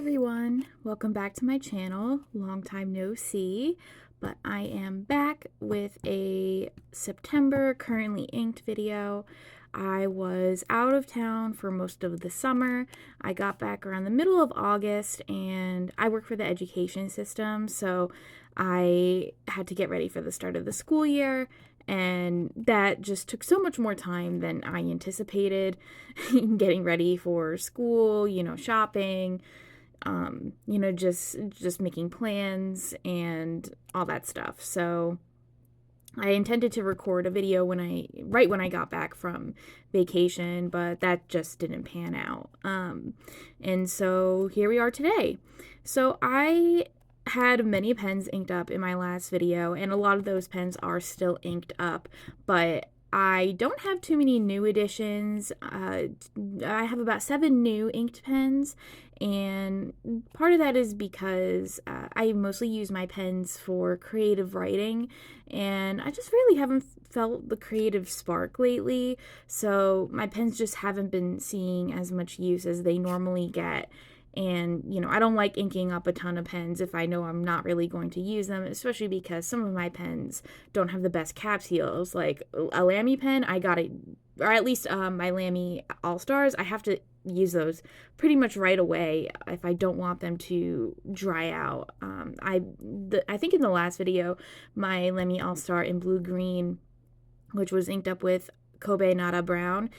everyone, welcome back to my channel. Long time no see, but I am back with a September currently inked video. I was out of town for most of the summer. I got back around the middle of August, and I work for the education system, so I had to get ready for the start of the school year, and that just took so much more time than I anticipated. Getting ready for school, shopping, just making plans and all that stuff. So I intended to record a video right when I got back from vacation, but that just didn't pan out. And so here we are today. So I had many pens inked up in my last video, and a lot of those pens are still inked up, but I don't have too many new additions. I have about 7 new inked pens, and part of that is because I mostly use my pens for creative writing, and I just really haven't felt the creative spark lately, so my pens just haven't been seeing as much use as they normally get. And, I don't like inking up a ton of pens if I know I'm not really going to use them, especially because some of my pens don't have the best cap seals. Like a Lamy pen, I got it, or at least my Lamy All-Stars, I have to use those pretty much right away if I don't want them to dry out. I think in the last video, my Lamy All-Star in blue-green, which was inked up with Kobe Nada Brown,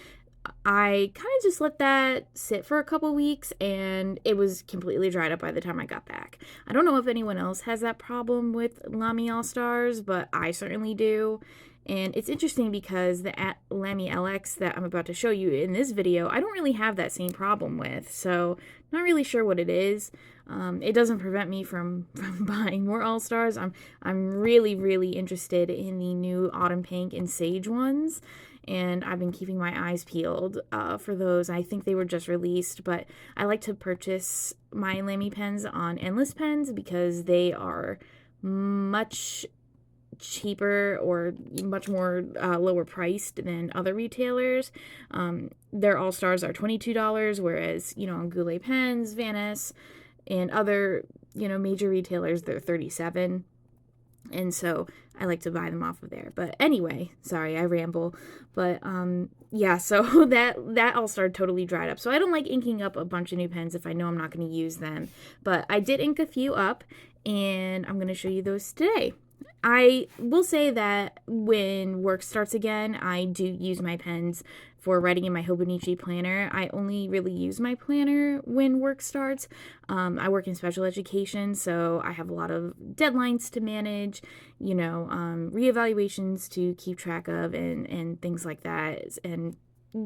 I kind of just let that sit for a couple weeks, and it was completely dried up by the time I got back. I don't know if anyone else has that problem with Lamy All-Stars, but I certainly do. And it's interesting because the Lamie LX that I'm about to show you in this video, I don't really have that same problem with, so not really sure what it is. It doesn't prevent me from buying more All-Stars. I'm really interested in the new Autumn Pink and Sage ones, and I've been keeping my eyes peeled for those. I think they were just released, but I like to purchase my Lamy pens on Endless Pens because they are much cheaper or much more lower priced than other retailers. Their All-Stars are $22, whereas, on Goulet Pens, Venice, and other, major retailers, they're $37. And so I like to buy them off of there. But anyway, sorry, I ramble. But yeah, so that All-Star totally dried up. So I don't like inking up a bunch of new pens if I know I'm not going to use them. But I did ink a few up, and I'm going to show you those today. I will say that when work starts again, I do use my pens for writing in my Hobonichi planner. I only really use my planner when work starts. I work in special education, so I have a lot of deadlines to manage, reevaluations to keep track of, and things like that. And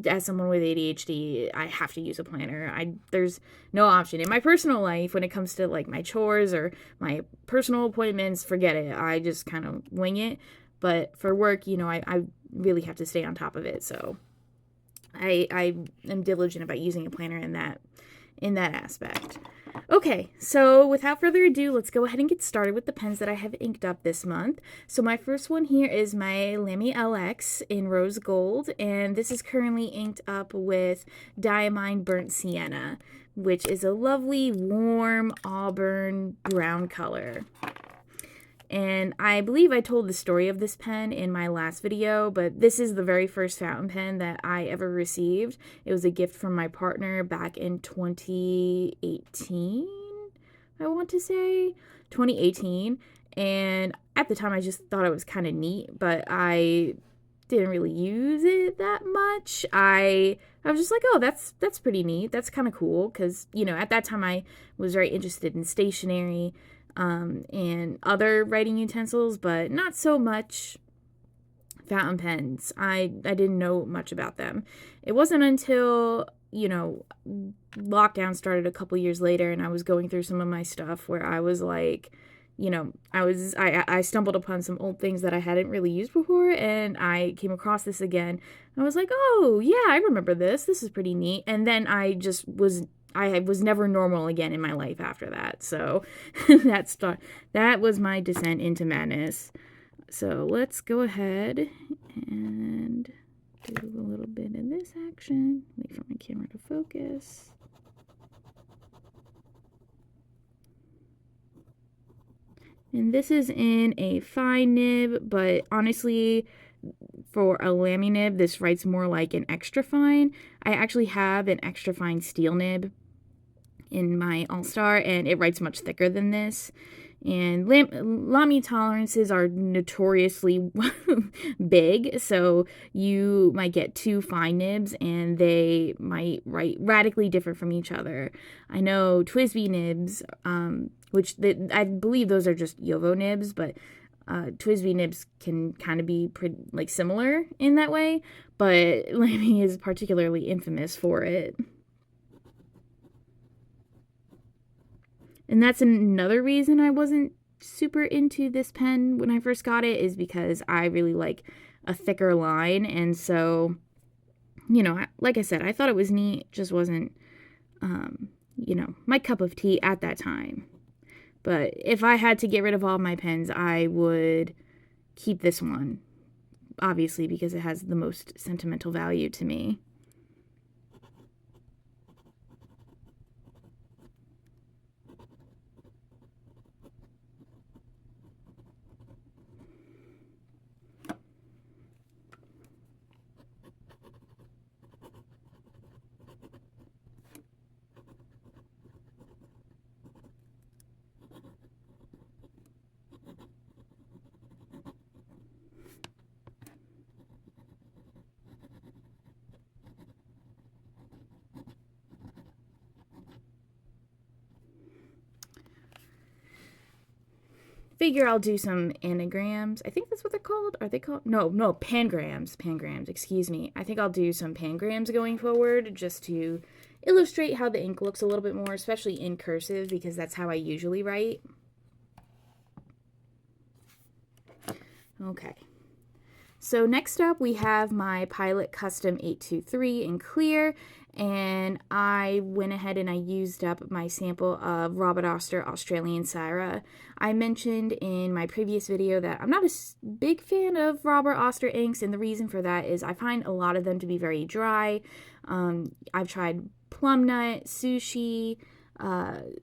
as someone with ADHD, I have to use a planner. There's no option. In my personal life, when it comes to like my chores or my personal appointments, forget it. I just kind of wing it. But for work, I really have to stay on top of it. So I am diligent about using a planner in that aspect. Okay, so without further ado, let's go ahead and get started with the pens that I have inked up this month. So my first one here is my Lamie LX in rose gold, and this is currently inked up with Diamine Burnt Sienna, which is a lovely, warm, auburn brown color. And I believe I told the story of this pen in my last video, but this is the very first fountain pen that I ever received. It was a gift from my partner back in 2018, I want to say. 2018. And at the time, I just thought it was kind of neat, but I didn't really use it that much. I was just like, oh, that's pretty neat. That's kind of cool, because, at that time, I was very interested in stationery and other writing utensils, but not so much fountain pens. I didn't know much about them. It wasn't until, lockdown started a couple years later, and I was going through some of my stuff where I was like, I stumbled upon some old things that I hadn't really used before, and I came across this again. I was like, oh, yeah, I remember this. This is pretty neat. And then I was never normal again in my life after that. So that was my descent into madness. So let's go ahead and do a little bit of this action. Wait for my camera to focus. And this is in a fine nib, but honestly, for a Lamy nib, this writes more like an extra fine. I actually have an extra fine steel nib in my All-Star, and it writes much thicker than this. And Lamy tolerances are notoriously big, so you might get two fine nibs and they might write radically different from each other. I know TWSBI nibs, I believe those are just Yovo nibs, but TWSBI nibs can kind of be pretty, like, similar in that way, but Lamy is particularly infamous for it. And that's another reason I wasn't super into this pen when I first got it, is because I really like a thicker line. And so, you know, like I said, I thought it was neat, just wasn't, you know, my cup of tea at that time. But if I had to get rid of all my pens, I would keep this one, obviously, because it has the most sentimental value to me. Figure I'll do some anagrams. I think that's what they're called. Are they called? No, pangrams. Pangrams, excuse me. I think I'll do some pangrams going forward, just to illustrate how the ink looks a little bit more, especially in cursive, because that's how I usually write. Okay. So next up we have my Pilot Custom 823 in clear, and I went ahead and I used up my sample of Robert Oster Australian Syrah. I mentioned in my previous video that I'm not a big fan of Robert Oster inks, and the reason for that is I find a lot of them to be very dry. I've tried Plum Nut, Sushi,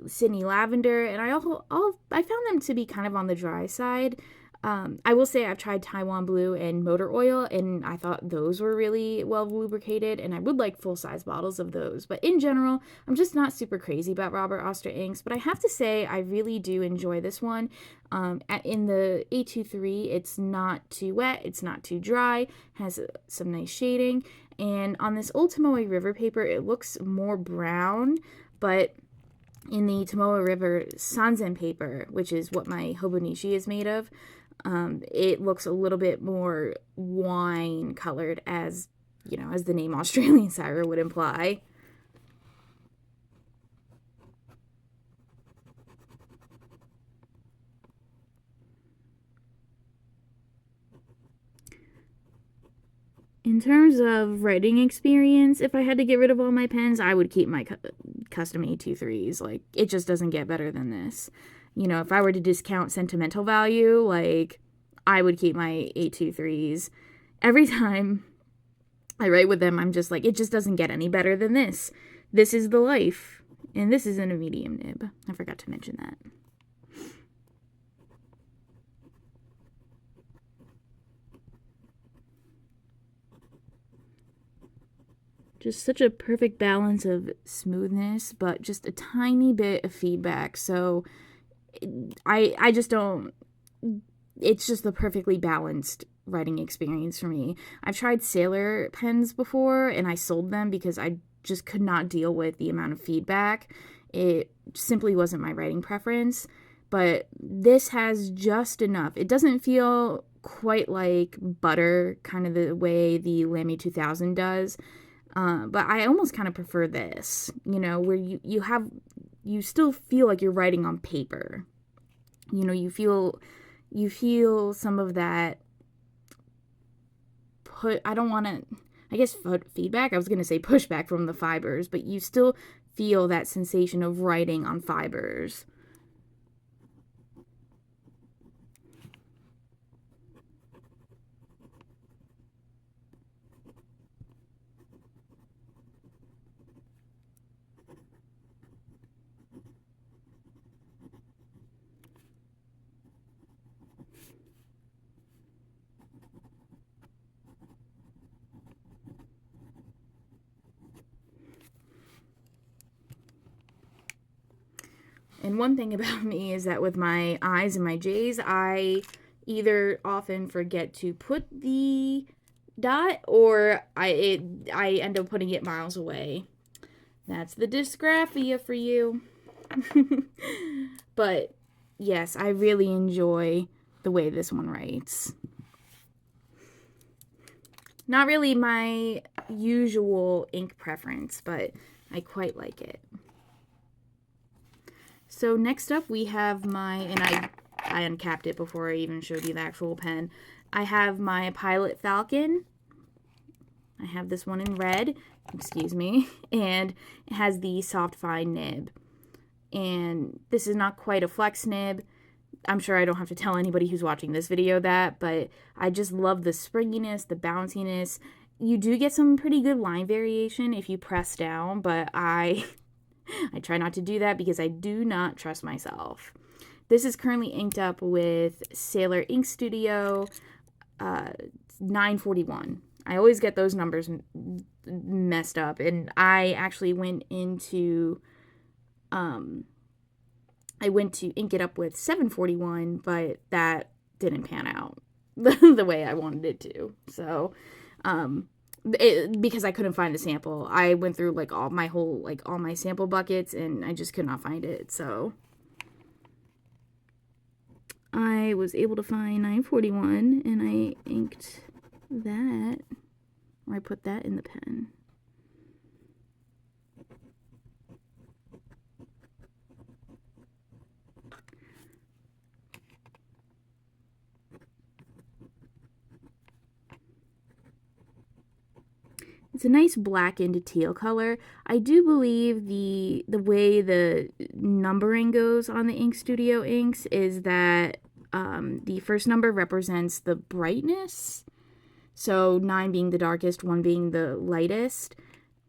Sydney Lavender, and I found them to be kind of on the dry side. I will say I've tried Taiwan Blue and Motor Oil, and I thought those were really well lubricated, and I would like full-size bottles of those. But in general, I'm just not super crazy about Robert Oster inks, but I have to say I really do enjoy this one. In the 823, it's not too wet, it's not too dry, has some nice shading, and on this old Tomoe River paper, it looks more brown, but in the Tomoe River Sanzen paper, which is what my Hobonichi is made of, it looks a little bit more wine colored, as, you know, as the name Australian Syrah would imply. In terms of writing experience, if I had to get rid of all my pens, I would keep my custom 823s. Like, it just doesn't get better than this. You know, if I were to discount sentimental value, like, I would keep my 823s. Every time I write with them, I'm just like, it just doesn't get any better than this. This is the life. And this is in a medium nib. I forgot to mention that. Just such a perfect balance of smoothness, but just a tiny bit of feedback. So I just don't, it's just the perfectly balanced writing experience for me. I've tried Sailor pens before, and I sold them because I just could not deal with the amount of feedback. It simply wasn't my writing preference, but this has just enough. It doesn't feel quite like butter, kind of the way the Lamy 2000 does, but I almost kind of prefer this, you know, where you still feel like you're writing on paper. You know, you feel some of that feedback. I was going to say pushback from the fibers, but you still feel that sensation of writing on fibers. And one thing about me is that with my I's and my J's, I either often forget to put the dot, or I end up putting it miles away. That's the dysgraphia for you. But yes, I really enjoy the way this one writes. Not really my usual ink preference, but I quite like it. So next up we have and I uncapped it before I even showed you the actual pen. I have my Pilot Falcon. I have this one in red, excuse me, and it has the soft fine nib. And this is not quite a flex nib. I'm sure I don't have to tell anybody who's watching this video that, but I just love the springiness, the bounciness. You do get some pretty good line variation if you press down, but I try not to do that because I do not trust myself. This is currently inked up with Sailor Ink Studio 941. I always get those numbers messed up, and I actually went to ink it up with 741, but that didn't pan out the way I wanted it to. So, because I couldn't find a sample, I went through like all my sample buckets, and I just could not find it. So I was able to find 941, and I inked that, or I put that in the pen. It's a nice black into teal color. I do believe the way the numbering goes on the Ink Studio inks is that the first number represents the brightness. So 9 being the darkest, 1 being the lightest.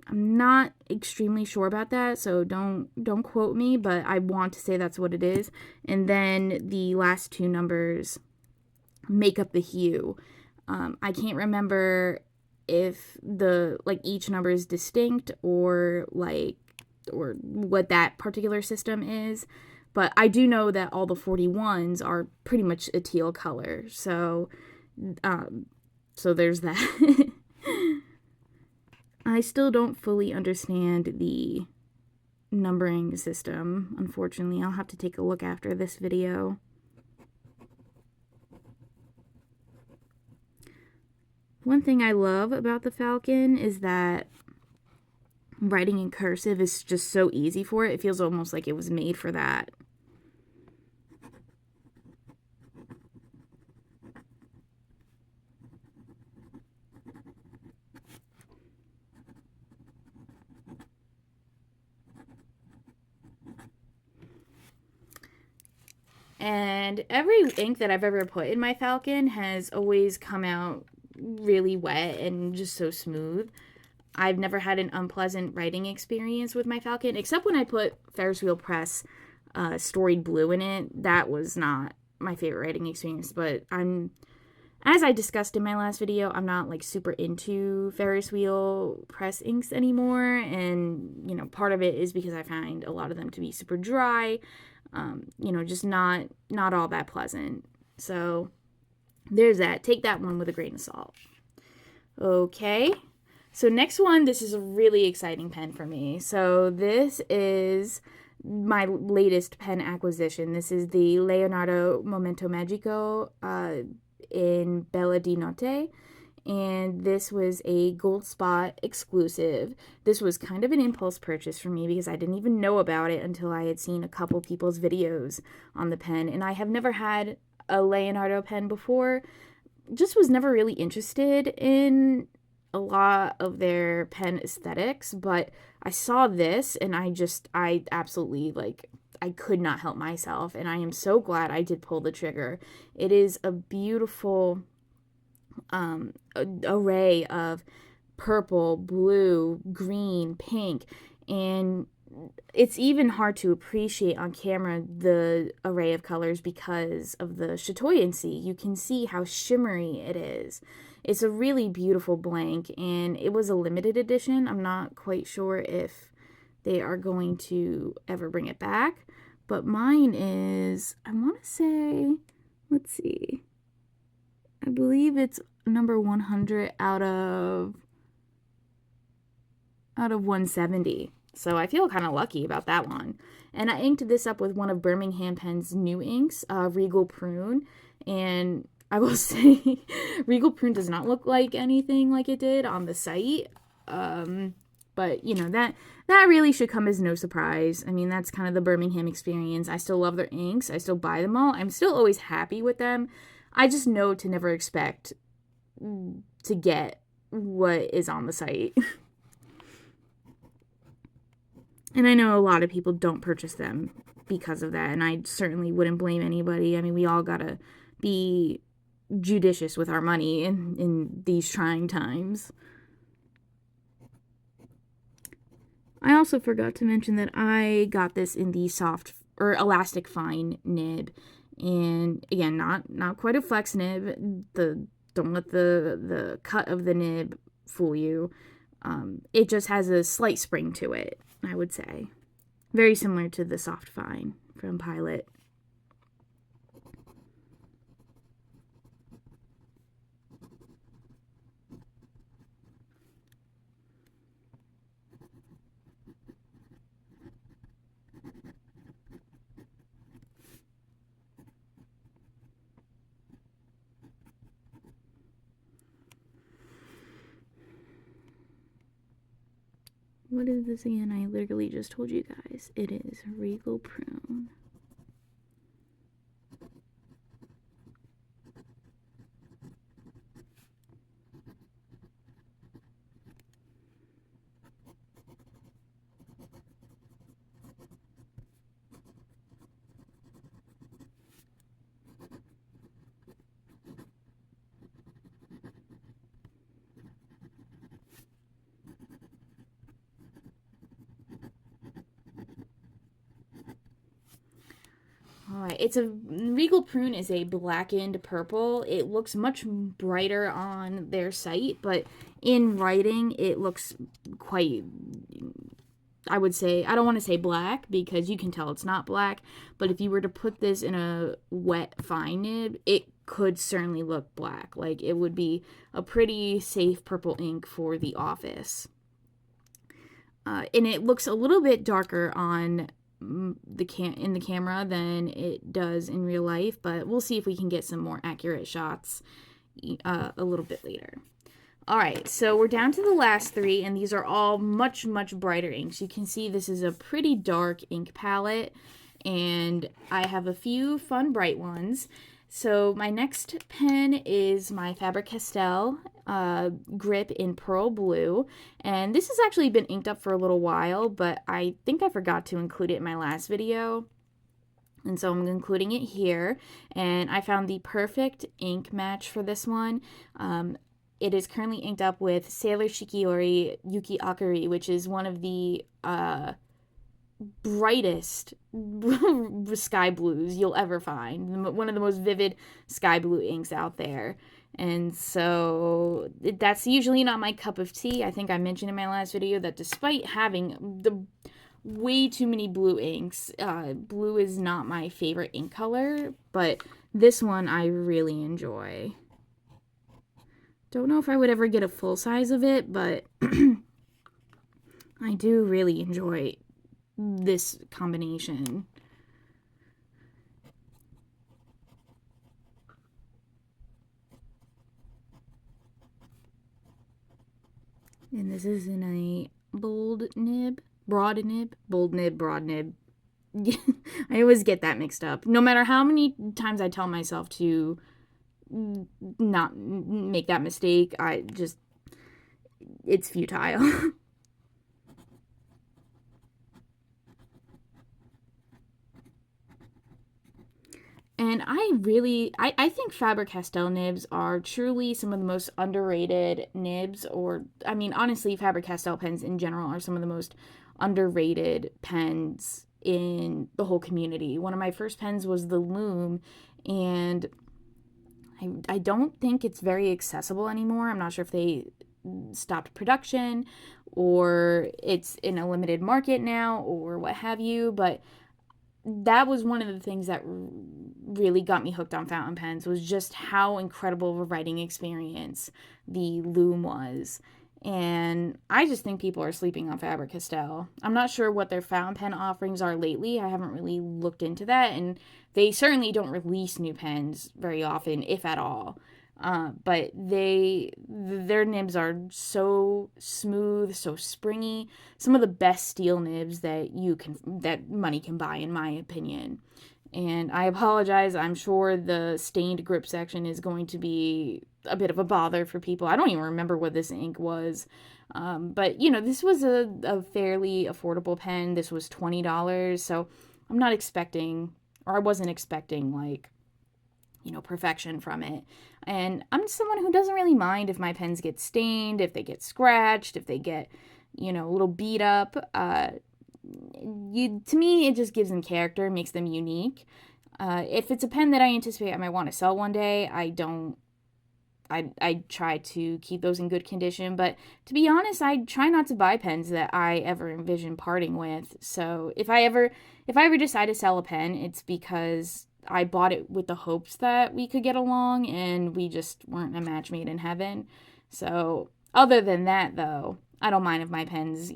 I'm not extremely sure about that, so don't quote me, but I want to say that's what it is. And then the last 2 numbers make up the hue. I can't remember if each number is distinct or what that particular system is, but I do know that all the 41s are pretty much a teal color. So there's that. I still don't fully understand the numbering system, unfortunately. I'll have to take a look after this video. One thing I love about the Falcon is that writing in cursive is just so easy for it. It feels almost like it was made for that. And every ink that I've ever put in my Falcon has always come out really wet and just so smooth. I've never had an unpleasant writing experience with my Falcon, except when I put Ferris Wheel Press Storied Blue in it. That was not my favorite writing experience, but as I discussed in my last video, I'm not like super into Ferris Wheel Press inks anymore, and part of it is because I find a lot of them to be super dry, just not all that pleasant. So there's that. Take that one with a grain of salt. Okay, so next one, this is a really exciting pen for me. So this is my latest pen acquisition. This is the Leonardo Momento Magico in Bella di Notte, and this was a Gold Spot exclusive. This was kind of an impulse purchase for me because I didn't even know about it until I had seen a couple people's videos on the pen, and I have never had a Leonardo pen before. Just was never really interested in a lot of their pen aesthetics, but I saw this and I absolutely I could not help myself, and I am so glad I did pull the trigger. It is a beautiful array of purple, blue, green, pink, and it's even hard to appreciate on camera the array of colors because of the chatoyancy. You can see how shimmery it is. It's a really beautiful blank, and it was a limited edition. I'm not quite sure if they are going to ever bring it back, but mine is, I want to say, let's see, I believe it's number 100 out of 170. So I feel kind of lucky about that one. And I inked this up with one of Birmingham Pen's new inks, Regal Prune. And I will say, Regal Prune does not look like anything like it did on the site. But, you know, that really should come as no surprise. I mean, that's kind of the Birmingham experience. I still love their inks. I still buy them all. I'm still always happy with them. I just know to never expect to get what is on the site. And I know a lot of people don't purchase them because of that, and I certainly wouldn't blame anybody. I mean, we all gotta be judicious with our money in these trying times. I also forgot to mention that I got this in the soft or elastic fine nib, and again, not quite a flex nib. Don't let the cut of the nib fool you. It just has a slight spring to it, I would say. Very similar to the soft fine from Pilot. What is this again? I literally just told you guys. It is Regal Prune. Alright, Regal Prune is a blackened purple. It looks much brighter on their site, but in writing it looks quite, I would say, I don't want to say black because you can tell it's not black, but if you were to put this in a wet fine nib, it could certainly look black. Like, it would be a pretty safe purple ink for the office. And it looks a little bit darker on in the camera than it does in real life, but we'll see if we can get some more accurate shots a little bit later. All right, so we're down to the last three, and these are all much brighter inks. You can see this is a pretty dark ink palette, and I have a few fun bright ones. So my next pen is my Faber-Castell Grip in Pearl Blue, and this has actually been inked up for a little while, but I think I forgot to include it in my last video, and so I'm including it here. And I found the perfect ink match for this one. It is currently inked up with Sailor Shikiori Yuki-akari, which is one of the brightest sky blues you'll ever find. One of the most vivid sky blue inks out there. And so that's usually not my cup of tea. I think I mentioned in my last video that despite having the way too many blue inks, blue is not my favorite ink color, but this one I really enjoy. Don't know if I would ever get a full size of it, but I do really enjoy this combination. And this is in a broad nib. I always get that mixed up. No matter how many times I tell myself to not make that mistake, it's futile. And I think Faber-Castell nibs are truly some of the most underrated nibs, or, I mean, honestly, Faber-Castell pens in general are some of the most underrated pens in the whole community. One of my first pens was the Loom, and I don't think it's very accessible anymore. I'm not sure if they stopped production or it's in a limited market now or what have you, but that was one of the things that really got me hooked on fountain pens, was just how incredible of a writing experience the Loom was. And I just think people are sleeping on Faber-Castell. I'm not sure what their fountain pen offerings are lately. I haven't really looked into that, and they certainly don't release new pens very often, if at all. But their nibs are so smooth, so springy. Some of the best steel nibs that money can buy, in my opinion. And I apologize. I'm sure the stained grip section is going to be a bit of a bother for people. I don't even remember what this ink was. But, this was a fairly affordable pen. This was $20. So I'm not expecting, or I wasn't expecting, like, perfection from it. And I'm someone who doesn't really mind if my pens get stained, if they get scratched, if they get, a little beat up. To me, it just gives them character, makes them unique. If it's a pen that I anticipate I might want to sell one day, I try to keep those in good condition. But to be honest, I try not to buy pens that I ever envision parting with. So if I ever decide to sell a pen, it's because I bought it with the hopes that we could get along, and we just weren't a match made in heaven. So other than that, though, I don't mind if my pens,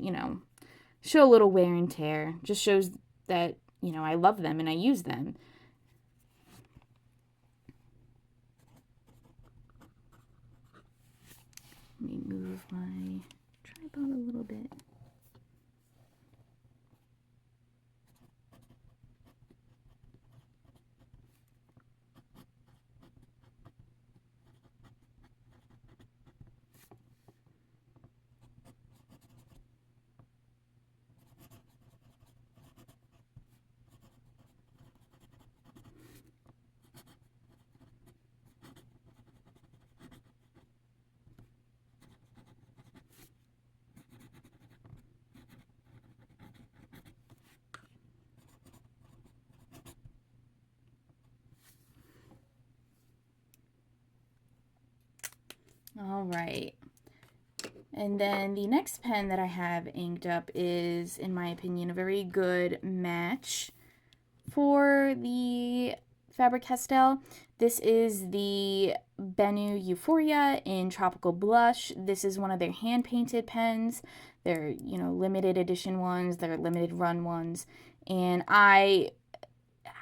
show a little wear and tear. Just shows that, I love them and I use them. Let me move my tripod a little bit. All right. And then the next pen that I have inked up is, in my opinion, a very good match for the Faber-Castell. This is the Benu Euphoria in Tropical Blush. This is one of their hand-painted pens. They're, limited edition ones. They're limited run ones. And I'm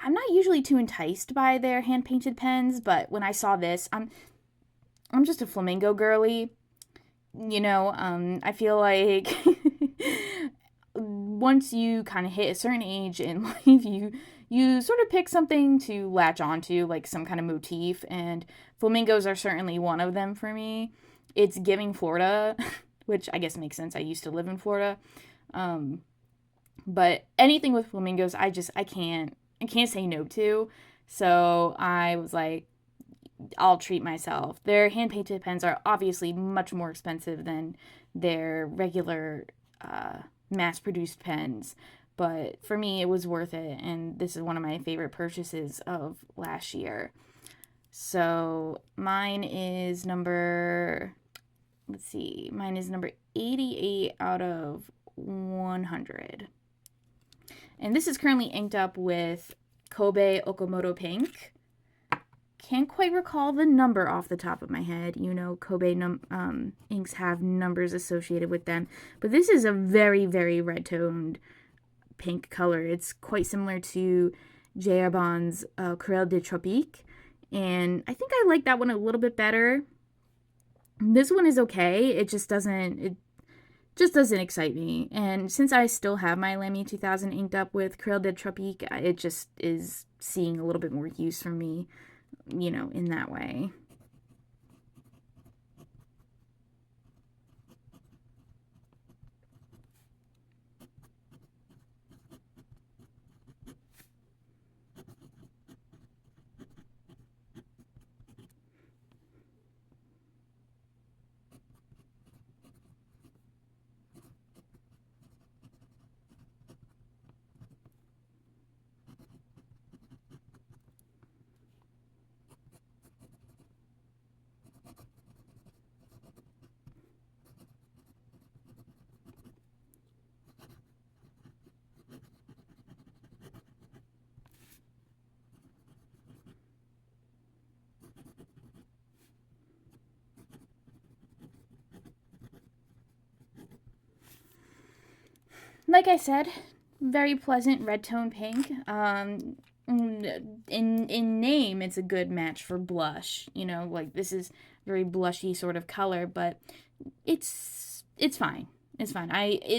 not usually too enticed by their hand-painted pens, but when I saw this, I'm just a flamingo girly. I feel like once you kind of hit a certain age in life, you sort of pick something to latch onto, like some kind of motif, and flamingos are certainly one of them for me. It's giving Florida, which I guess makes sense. I used to live in Florida. But anything with flamingos, I can't say no to. So I was like, I'll treat myself. Their hand-painted pens are obviously much more expensive than their regular mass-produced pens, but for me it was worth it, and this is one of my favorite purchases of last year. So mine is number 88 out of 100. And this is currently inked up with Kobe Okamoto Pink. Can't quite recall the number off the top of my head. Kobe inks have numbers associated with them. But this is a very, very red-toned pink color. It's quite similar to J. Arbon's Querelle de Tropique. And I think I like that one a little bit better. This one is okay. It just doesn't excite me. And since I still have my Lamy 2000 inked up with Querelle de Tropique, it just is seeing a little bit more use from me, in that way. Like I said, very pleasant red tone pink. In name, it's a good match for blush. You know, like this is very blushy sort of color, but it's fine. It's fine.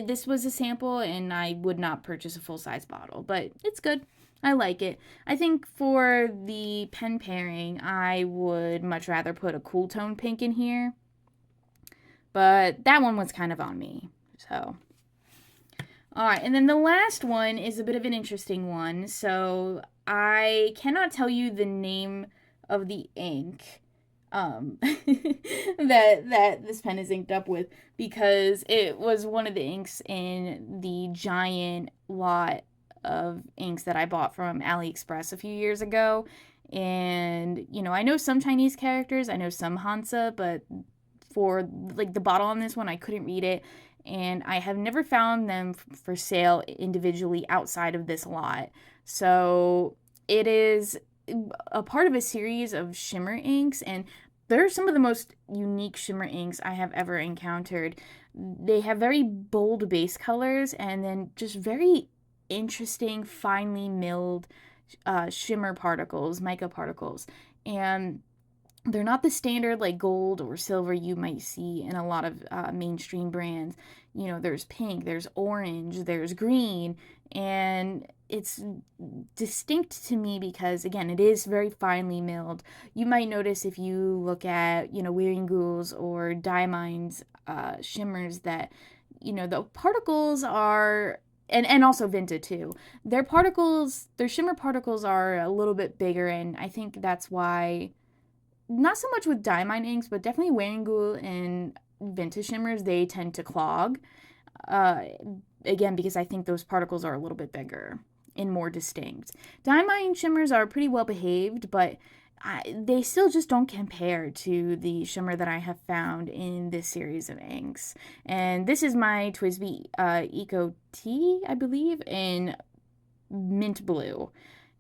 This was a sample, and I would not purchase a full size bottle, but it's good. I like it. I think for the pen pairing, I would much rather put a cool tone pink in here, but that one was kind of on me. So, all right, and then the last one is a bit of an interesting one. So I cannot tell you the name of the ink that this pen is inked up with, because it was one of the inks in the giant lot of inks that I bought from AliExpress a few years ago. And, you know, I know some Chinese characters, I know some Hansa, but for like the bottle on this one, I couldn't read it. And I have never found them for sale individually outside of this lot. So it is a part of a series of shimmer inks, and they're some of the most unique shimmer inks I have ever encountered. They have very bold base colors and then just very interesting, finely milled shimmer particles, mica particles. And they're not the standard like gold or silver you might see in a lot of mainstream brands. You know, there's pink, there's orange, there's green, and it's distinct to me because, again, it is very finely milled. You might notice if you look at, you know, Wearingul's or Diamine's shimmers that, you know, the particles are, and also Vinta too, their shimmer particles are a little bit bigger, and I think that's why, not so much with Diamine inks, but definitely Wearingul and Vinta shimmers, they tend to clog. Again, because I think those particles are a little bit bigger and more distinct. Diamine shimmers are pretty well behaved, but they still just don't compare to the shimmer that I have found in this series of inks. And this is my TWSBI Eco-T, I believe, in mint blue.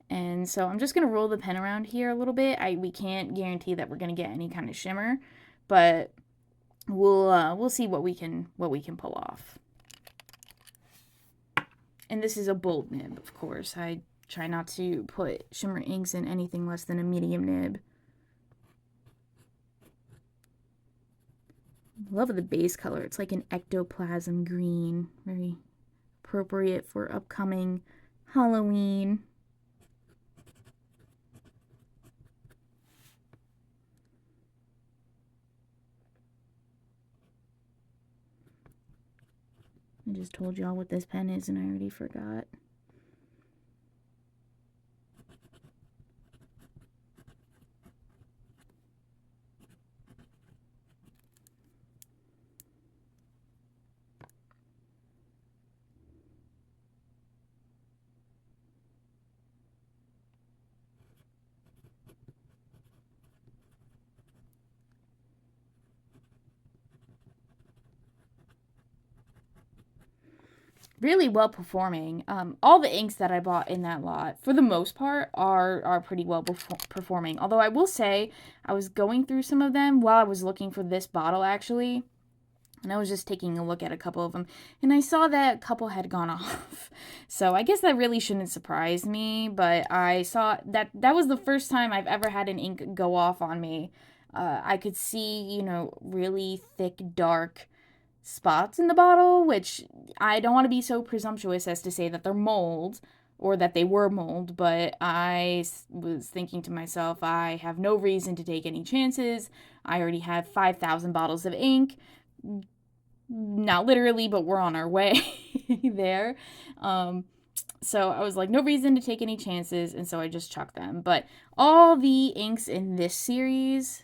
And so I'm just going to roll the pen around here a little bit. We can't guarantee that we're going to get any kind of shimmer, but we'll see what we can pull off. And this is a bold nib, of course. I try not to put shimmer inks in anything less than a medium nib. Love the base color. It's like an ectoplasm green, very appropriate for upcoming Halloween. I just told y'all what this pen is and I already forgot. Really well performing. All the inks that I bought in that lot, for the most part, are pretty well performing. Although I will say, I was going through some of them while I was looking for this bottle, actually. And I was just taking a look at a couple of them, and I saw that a couple had gone off. So I guess that really shouldn't surprise me, but I saw that was the first time I've ever had an ink go off on me. I could see, you know, really thick, dark spots in the bottle, which I don't want to be so presumptuous as to say that they're mold or that they were mold, but I was thinking to myself, I have no reason to take any chances. I already have 5,000 bottles of ink. Not literally, but we're on our way there. So I was like, no reason to take any chances, and so I just chucked them. But all the inks in this series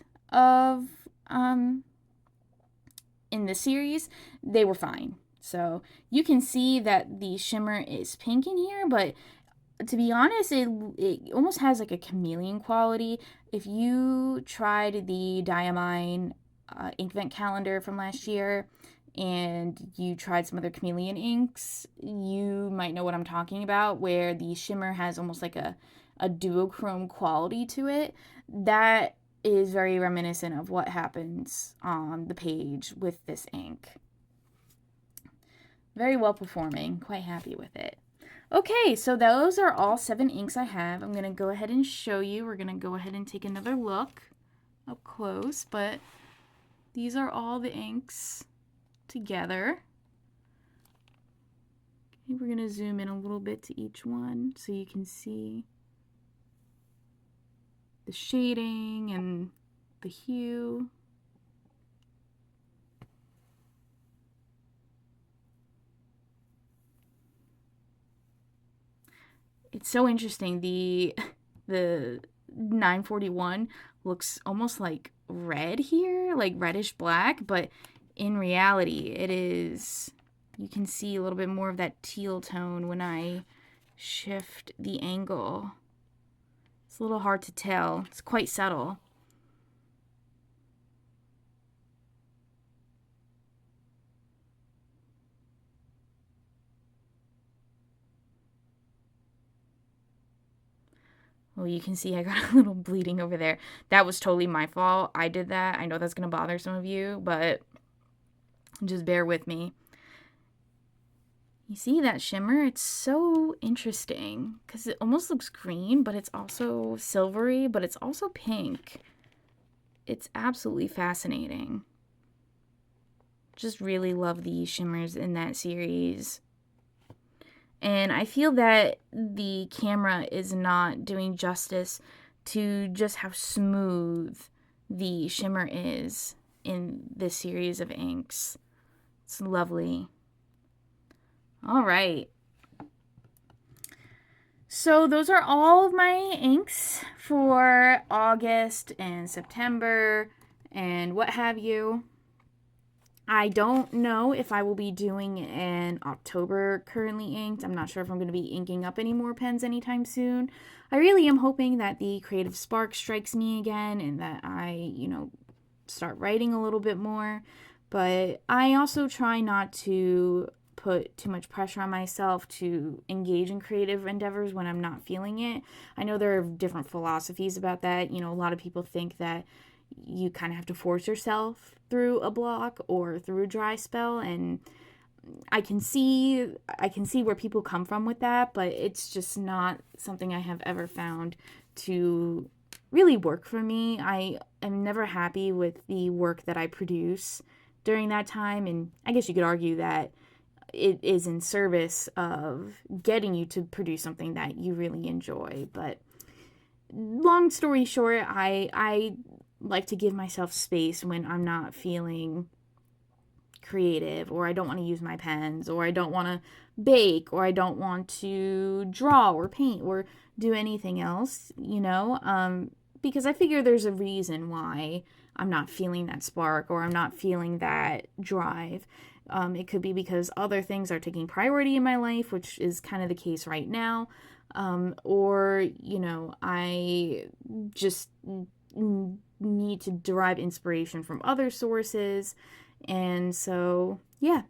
they were fine. So you can see that the shimmer is pink in here, but to be honest, it almost has like a chameleon quality. If you tried the Diamine ink vent calendar from last year and you tried some other chameleon inks, you might know what I'm talking about, where the shimmer has almost like a duochrome quality to it. That is very reminiscent of what happens on the page with this ink. very well performing. Quite happy with it. Okay, so those are all 7 inks I have. I'm going to go ahead and show you. We're going to go ahead and take another look up close, but these are all the inks together. Okay, we're going to zoom in a little bit to each one so you can see the shading and the hue. It's so interesting. The 941 looks almost like red here, like reddish black, but in reality it is, you can see a little bit more of that teal tone when I shift the angle. It's a little hard to tell. It's quite subtle. Well, you can see I got a little bleeding over there. That was totally my fault. I did that. I know that's going to bother some of you, but just bear with me. You see that shimmer? It's so interesting because it almost looks green, but it's also silvery, but it's also pink. It's absolutely fascinating. Just really love the shimmers in that series. And I feel that the camera is not doing justice to just how smooth the shimmer is in this series of inks. It's lovely. All right. So those are all of my inks for August and September and what have you. I don't know if I will be doing an October currently inked. I'm not sure if I'm going to be inking up any more pens anytime soon. I really am hoping that the creative spark strikes me again and that I, start writing a little bit more. But I also try not to put too much pressure on myself to engage in creative endeavors when I'm not feeling it. I know there are different philosophies about that. A lot of people think that you kind of have to force yourself through a block or through a dry spell, and I can see where people come from with that, but it's just not something I have ever found to really work for me. I am never happy with the work that I produce during that time, and I guess you could argue that it is in service of getting you to produce something that you really enjoy. But long story short, I like to give myself space when I'm not feeling creative, or I don't want to use my pens, or I don't want to bake, or I don't want to draw or paint or do anything else, because I figure there's a reason why I'm not feeling that spark or I'm not feeling that drive. It could be because other things are taking priority in my life, which is kind of the case right now. Or, I just need to derive inspiration from other sources. And so, yeah,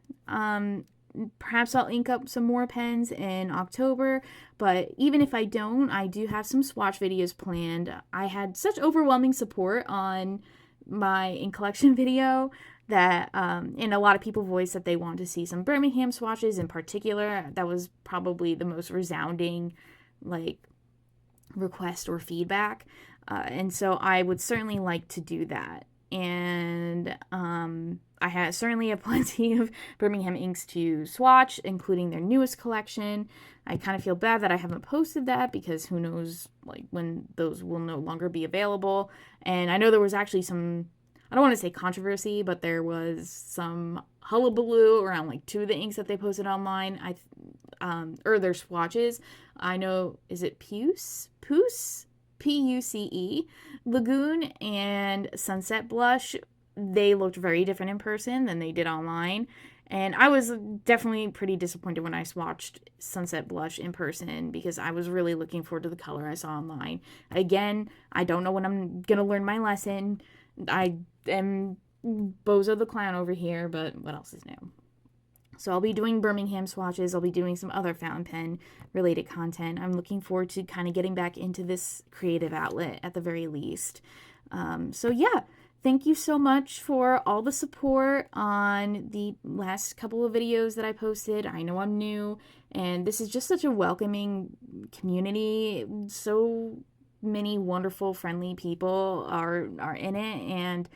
perhaps I'll ink up some more pens in October, but even if I don't, I do have some swatch videos planned. I had such overwhelming support on my ink collection video that, and a lot of people voiced that they want to see some Birmingham swatches in particular. That was probably the most resounding, request or feedback. And so I would certainly like to do that. And I certainly have plenty of Birmingham inks to swatch, including their newest collection. I kind of feel bad that I haven't posted that because who knows when those will no longer be available. And I know there was actually some, I don't want to say controversy, but there was some hullabaloo around 2 of the inks that they posted online. Or their swatches. I know, is it Puce? Puce, Lagoon and Sunset Blush, they looked very different in person than they did online. And I was definitely pretty disappointed when I swatched Sunset Blush in person because I was really looking forward to the color I saw online. Again, I don't know when I'm going to learn my lesson. I am Bozo the Clown over here, but what else is new? So I'll be doing Birmingham swatches. I'll be doing some other fountain pen related content. I'm looking forward to kind of getting back into this creative outlet at the very least. So yeah, thank you so much for all the support on the last couple of videos that I posted. I know I'm new, and this is just such a welcoming community. So many wonderful, friendly people are in it, and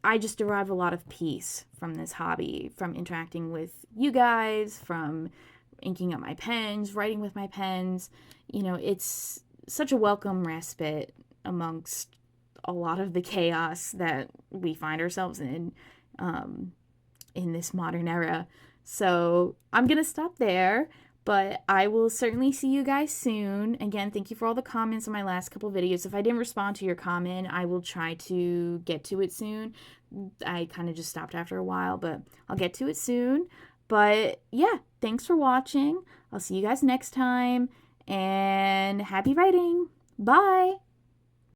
I just derive a lot of peace from this hobby, from interacting with you guys, from inking up my pens, writing with my pens. You know, it's such a welcome respite amongst a lot of the chaos that we find ourselves in this modern era. So I'm gonna stop there, but I will certainly see you guys soon. Again, thank you for all the comments on my last couple videos. If I didn't respond to your comment, I will try to get to it soon. I kind of just stopped after a while, but I'll get to it soon. But yeah, thanks for watching. I'll see you guys next time, and happy writing. Bye!